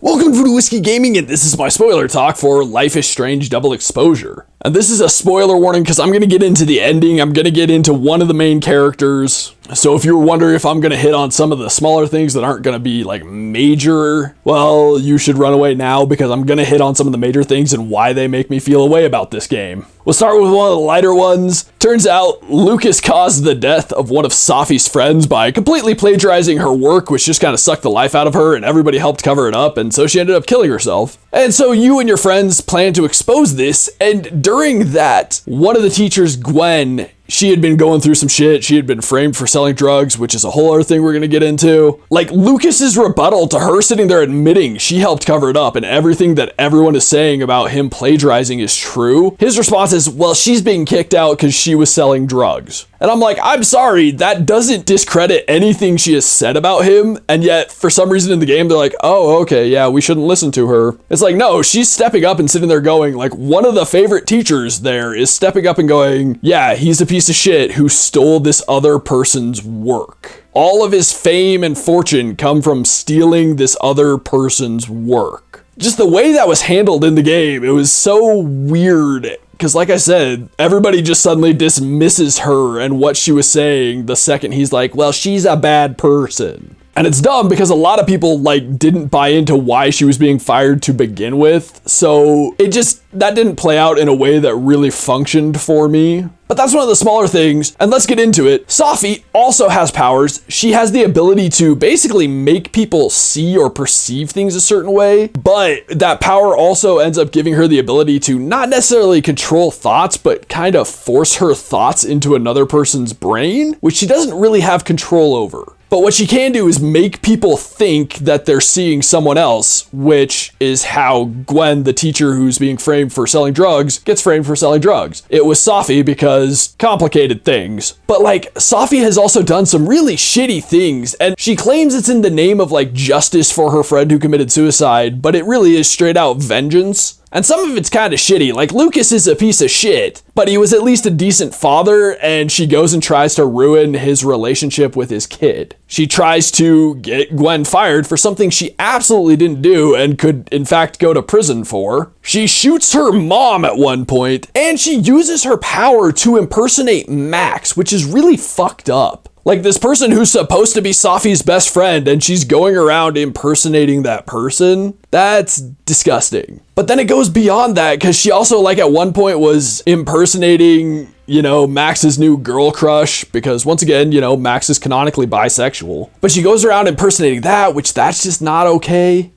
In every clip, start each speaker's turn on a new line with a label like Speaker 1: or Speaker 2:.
Speaker 1: Welcome to Whiskey Gaming, and this is my spoiler talk for Life is Strange Double Exposure. And this is a spoiler warning because I'm going to get into the ending, I'm going to get into one of the main characters. So if you're wondering if I'm going to hit on some of the smaller things that aren't going to be like major, well, you should run away now because I'm going to hit on some of the major things and why they make me feel a way about this game. We'll start with one of the lighter ones. Turns out Lucas caused the death of one of Safi's friends by completely plagiarizing her work, which just kind of sucked the life out of her, and everybody helped cover it up, and so she ended up killing herself. And so you and your friends plan to expose this, and during that, one of the teachers, Gwen, she had been going through some shit. She had been framed for selling drugs, which is a whole other thing we're going to get into. Like, Lucas's rebuttal to her sitting there admitting she helped cover it up and everything that everyone is saying about him plagiarizing is true. His response is, well, she's being kicked out because she was selling drugs. And I'm like, I'm sorry, that doesn't discredit anything she has said about him. And yet, for some reason in the game, they're like, oh, okay, yeah, we shouldn't listen to her. It's like, no, she's stepping up and sitting there going, like, one of the favorite teachers there is stepping up and going, yeah, he's a piece of shit who stole this other person's work. All of his fame and fortune come from stealing this other person's work. Just the way that was handled in the game, it was so weird. Because like I said, everybody just suddenly dismisses her and what she was saying the second he's like, well, she's a bad person. And it's dumb because a lot of people didn't buy into why she was being fired to begin with. So that didn't play out in a way that really functioned for me. But that's one of the smaller things, and let's get into it. Safi also has powers. She has the ability to basically make people see or perceive things a certain way, but that power also ends up giving her the ability to not necessarily control thoughts, but kind of force her thoughts into another person's brain, which she doesn't really have control over. But what she can do is make people think that they're seeing someone else, which is how Gwen, the teacher who's being framed for selling drugs, gets framed for selling drugs. It was Safi because complicated things. But Safi has also done some really shitty things, and she claims it's in the name of justice for her friend who committed suicide, but it really is straight out vengeance. And some of it's kind of shitty. Lucas is a piece of shit, but he was at least a decent father, and she goes and tries to ruin his relationship with his kid. She tries to get Gwen fired for something she absolutely didn't do and could in fact go to prison for. She shoots her mom at one point, and she uses her power to impersonate Max, which is really fucked up. This person who's supposed to be Safi's best friend, and she's going around impersonating that person. That's disgusting. But then it goes beyond that, because she also, at one point was impersonating, Max's new girl crush, because once again, Max is canonically bisexual. But she goes around impersonating that, which that's just not okay.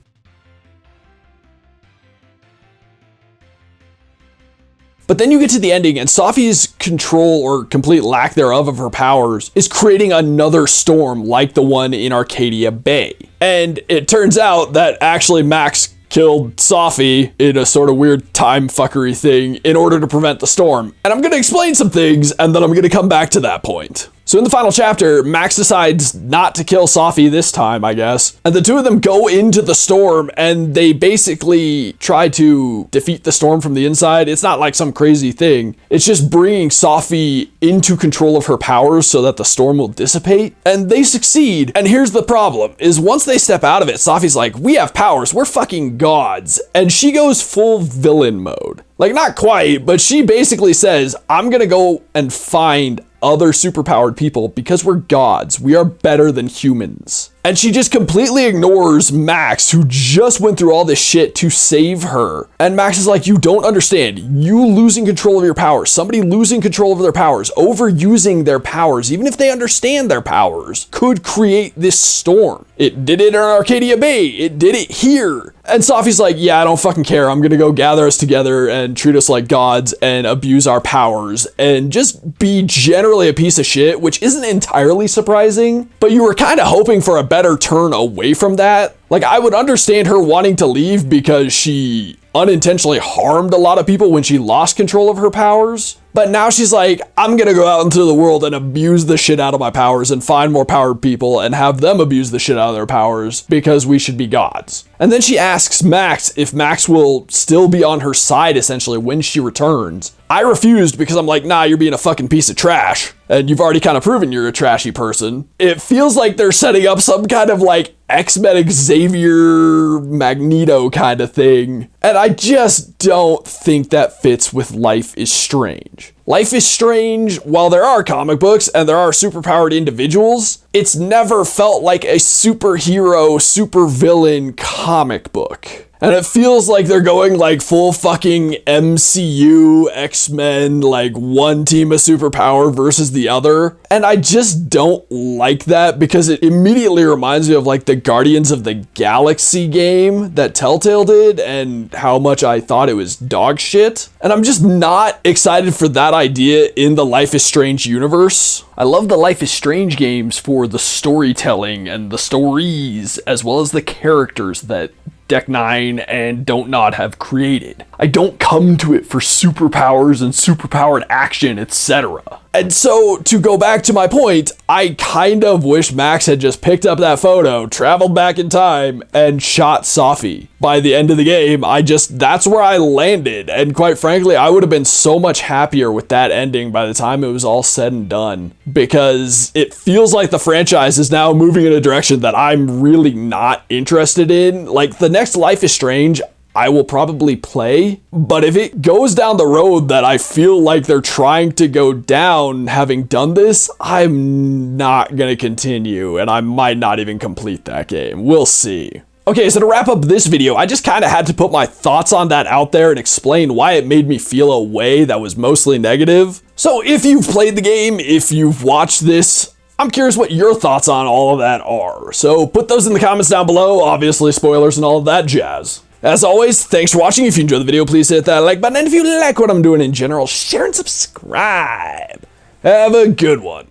Speaker 1: But then you get to the ending, and Safi's control or complete lack thereof of her powers is creating another storm like the one in Arcadia Bay. And it turns out that actually Max killed Safi in a sort of weird time fuckery thing in order to prevent the storm. And I'm going to explain some things, and then I'm going to come back to that point. So in the final chapter, Max decides not to kill Safi this time, I guess. And the two of them go into the storm, and they basically try to defeat the storm from the inside. It's not like some crazy thing. It's just bringing Safi into control of her powers so that the storm will dissipate. And they succeed. And here's the problem, is once they step out of it, Safi's like, we have powers, we're fucking gods. And she goes full villain mode. Not quite, but she basically says, I'm gonna go and find other superpowered people because we're gods. We are better than humans. And she just completely ignores Max, who just went through all this shit to save her. And Max is like, you don't understand. You losing control of your powers, somebody losing control of their powers, overusing their powers, even if they understand their powers, could create this storm. It did it in Arcadia Bay. It did it here. And Safi's like, yeah, I don't fucking care. I'm gonna go gather us together and treat us like gods and abuse our powers and just be generally a piece of shit, which isn't entirely surprising, but you were kind of hoping for a better turn away from that. I would understand her wanting to leave because she unintentionally harmed a lot of people when she lost control of her powers. But now she's like, I'm gonna go out into the world and abuse the shit out of my powers and find more powered people and have them abuse the shit out of their powers because we should be gods. And then she asks Max if Max will still be on her side essentially when she returns. I refused because I'm like, nah, you're being a fucking piece of trash. And you've already kind of proven you're a trashy person. It feels like they're setting up some kind of like X-Men Xavier Magneto kind of thing. And I just don't think that fits with Life is Strange. Life is Strange, while there are comic books and there are superpowered individuals, it's never felt like a superhero, supervillain comic book. And it feels like they're going like full fucking MCU, X-Men, like one team of superpower versus the other. And I just don't like that because it immediately reminds me of like the Guardians of the Galaxy game that Telltale did and how much I thought it was dog shit. And I'm just not excited for that idea in the Life is Strange universe. I love the Life is Strange games for the storytelling and the stories, as well as the characters that Deck 9 and Don't Nod have created. I don't come to it for superpowers and superpowered action, etc. And so, to go back to my point, I kind of wish Max had just picked up that photo, traveled back in time, and shot Safi. By the end of the game, that's where I landed. And quite frankly, I would have been so much happier with that ending by the time it was all said and done. Because it feels like the franchise is now moving in a direction that I'm really not interested in. Like, the next Life is Strange, I will probably play, but if it goes down the road that I feel like they're trying to go down having done this, I'm not gonna continue, and I might not even complete that game. We'll see. Okay, so to wrap up this video, I just kind of had to put my thoughts on that out there and explain why it made me feel a way that was mostly negative. So if you've played the game, if you've watched this, I'm curious what your thoughts on all of that are. So put those in the comments down below, obviously spoilers and all of that jazz. As always, thanks for watching. If you enjoyed the video, please hit that like button. And if you like what I'm doing in general, share and subscribe. Have a good one.